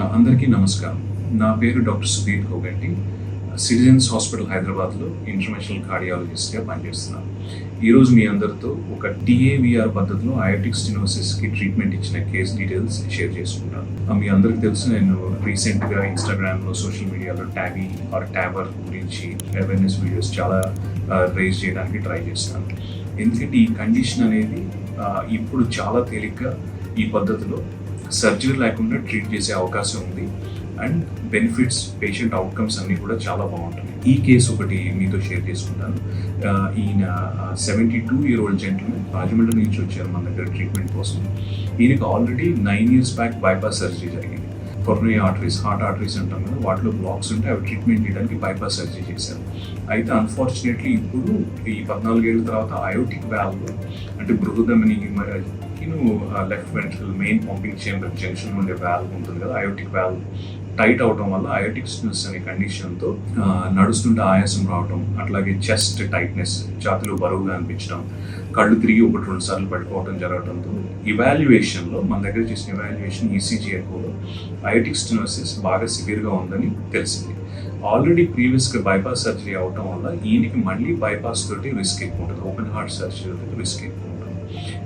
అందరికీ నమస్కారం. నా పేరు doctor Sudheer Koganti. Citizens hospital హైదరాబాద్లో ఇంటర్నేషనల్ కార్డియాలజిస్ట్గా పనిచేస్తున్నాను. ఈరోజు మీ అందరితో ఒక TAVR పద్ధతిలో అయోటిక్ స్టెనోసిస్కి ట్రీట్మెంట్ ఇచ్చిన కేస్ డీటెయిల్స్ షేర్ చేసుకుంటాను. మీ అందరికీ తెలుసు, నేను రీసెంట్గా ఇన్స్టాగ్రామ్లో, సోషల్ మీడియాలో ట్యాబర్ గురించి అవేర్నెస్ వీడియోస్ చాలా రేజ్ చేయడానికి ట్రై చేస్తున్నాను. ఎందుకంటే ఈ కండిషన్ అనేది ఇప్పుడు చాలా తేలిగ్గా ఈ పద్ధతిలో సర్జరీ లేకుండా ట్రీట్ చేసే అవకాశం ఉంది. అండ్ బెనిఫిట్స్, పేషెంట్ అవుట్కమ్స్ అన్నీ కూడా చాలా బాగుంటుంది. ఈ కేసు ఒకటి మీతో షేర్ చేసుకుంటాను. ఈయన 72-year-old జెంట్మెన్ రాజమండ్రి నుంచి వచ్చారు మన దగ్గర ట్రీట్మెంట్ కోసం. ఈయనకు already 9 years back bypass surgery జరిగింది. కొరోనరీ ఆర్టరీస్, హార్ట్ ఆర్టరీస్ అంటాం కదా, వాటిలో బ్లాక్స్ ఉంటే అవి ట్రీట్మెంట్ చేయడానికి బైపాస్ సర్జరీ చేశారు. అయితే అన్ఫార్చునేట్లీ ఇప్పుడు ఈ 14 ఏళ్ళ తర్వాత అయోటిక్ వాల్వ్ అంటే బృహదమని left ventral main pumping chamber junction ఉండే వాల్వ్ ఉంటుంది కదా, అయోటిక్ వాల్వ్ టైట్ అవడం వల్ల అయోటిక్ స్టెనోసిస్ అనే కండిషన్తో నడుస్తుంటే ఆయాసం రావడం, అట్లాగే చెస్ట్ టైట్నెస్, ఛాతీలో బరువుగా అనిపించడం, కళ్ళు తిరిగి 1-2 సార్లు పడిపోవడం జరగడంతో ఇవాల్యుయేషన్లో మన దగ్గర చేసిన ఇవాల్యుయేషన్ ECG ఎకోలో అయోటిక్ స్టెనోసిస్ బాగా సివియర్గా ఉందని తెలిసింది. ఆల్రెడీ ప్రీవియస్గా బైపాస్ సర్జరీ అవడం వల్ల ఈయనకి మళ్ళీ బైపాస్ తోటి రిస్క్ ఎక్కువ ఉంటుంది, ఓపెన్ హార్ట్ సర్జరీ తోటి రిస్క్ ఎక్కువ ఉంటుంది.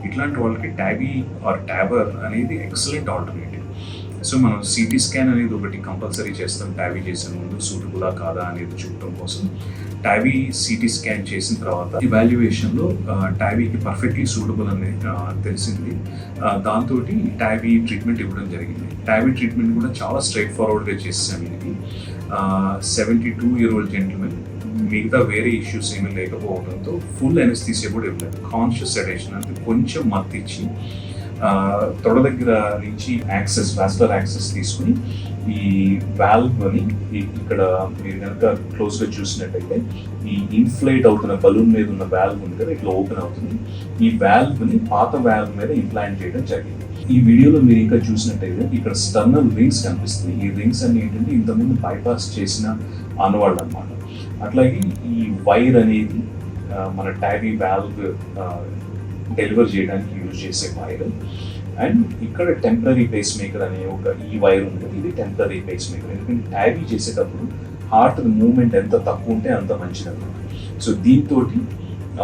ఇట్లాంటి వాళ్ళకి ట్యాబర్ అనేది ఎక్సలెంట్ ఆల్టర్నేటివ్. సో మనం CT స్కాన్ అనేది ఒకటి కంపల్సరీ చేస్తాం ట్యాబీ చేసే ముందు, సూటబులా కాదా అనేది చూడటం కోసం. ట్యాబీ CT స్కాన్ చేసిన తర్వాత ఇవాల్యుయేషన్లో ట్యాబీకి పర్ఫెక్ట్లీ సూటబుల్ అనేది తెలిసింది. దాంతో ట్యాబీ ట్రీట్మెంట్ ఇవ్వడం జరిగింది. ట్యాబీ ట్రీట్మెంట్ కూడా చాలా స్ట్రైట్ ఫార్వర్డ్గా చేసాం. ఇది 72-year-old జెంటిల్మెన్, మిగతా వేరే ఇష్యూస్ ఏమీ లేకపోవడంతో ఫుల్ ఎనస్థీసియా కూడా ఇవ్వలేదు. కాన్షియస్ సెడేషన్ అంటే కొంచెం మత్తిచ్చి తొడ దగ్గర నుంచి వాస్కులర్ యాక్సెస్ తీసుకుని ఈ వాల్వ్ని ఇక్కడ మీరు కనుక క్లోజ్గా చూసినట్టయితే ఈ ఇన్ఫ్లేట్ అవుతున్న బలూన్ మీద ఉన్న వాల్వ్ ఉంది కదా, ఇట్లా ఓపెన్ అవుతుంది. ఈ వాల్వ్ని పాత వాల్వ్ మీద ఇంప్లాంట్ చేయడం జరిగింది. ఈ వీడియోలో మీరు ఇంకా చూసినట్టయితే ఇక్కడ స్టర్నల్ రింగ్స్ కనిపిస్తుంది. ఈ రింగ్స్ అన్ని ఏంటంటే ఇంతకుముందు బైపాస్ చేసిన ఆనవాళ్ళు అన్నమాట. అట్లాగే ఈ వైర్ అనేది మన ట్యాబీ వాల్వ్ డెలివర్ చేయడానికి యూజ్ చేసే వైర్. అండ్ ఇక్కడ టెంపరీ పేస్ మేకర్ అనే ఈ వైర్ ఉంది. ఇది టెంపరీ పేస్ మేకర్, ఎందుకంటే ట్యాబీ చేసేటప్పుడు హార్ట్ మూవ్మెంట్ ఎంత తక్కువ ఉంటే అంత మంచిది అన్నమాట. సో దీంతో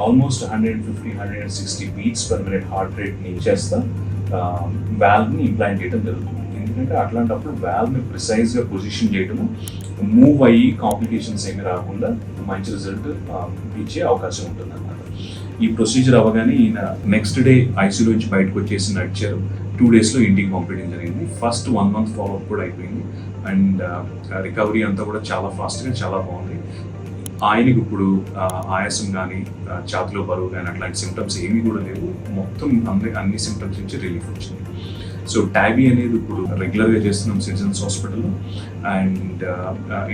almost 150-160 beats per minute heart రేట్ని చేస్తా వాల్వ్ని ఇంప్లాంట్ చేయడం జరుగుతుంది. ఎందుకంటే అట్లాంటప్పుడు వాల్వ్ని ప్రిసైజ్గా పొజిషన్ చేయడము, మూవ్ అయ్యి కాంప్లికేషన్స్ ఏమి రాకుండా మంచి రిజల్ట్ ఇచ్చే అవకాశం ఉంటుంది అన్నమాట. ఈ ప్రొసీజర్ అవ్వగానే ఈయన నెక్స్ట్ డే ICU నుంచి బయటకు వచ్చేసి నడిచారు. 2 daysలో ఇంటికి పంపించడం జరిగింది. ఫస్ట్ 1 month ఫాలోఅప్ కూడా అయిపోయింది. అండ్ రికవరీ అంతా కూడా చాలా ఫాస్ట్గా, చాలా బాగుంది. ఆయనకి ఇప్పుడు ఆయాసం కానీ, ఛాతీలో బరువు కానీ అట్లాంటి సిమ్టమ్స్ ఏమీ కూడా లేవు. మొత్తం అన్ని సిమ్టమ్స్ నుంచి రిలీఫ్ వచ్చింది. సో ట్యాబీ అనేది ఇప్పుడు రెగ్యులర్గా చేస్తున్నాం సిటిజన్స్ హాస్పిటల్లో. And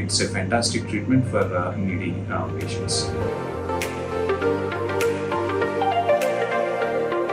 it's a fantastic treatment for needy patients.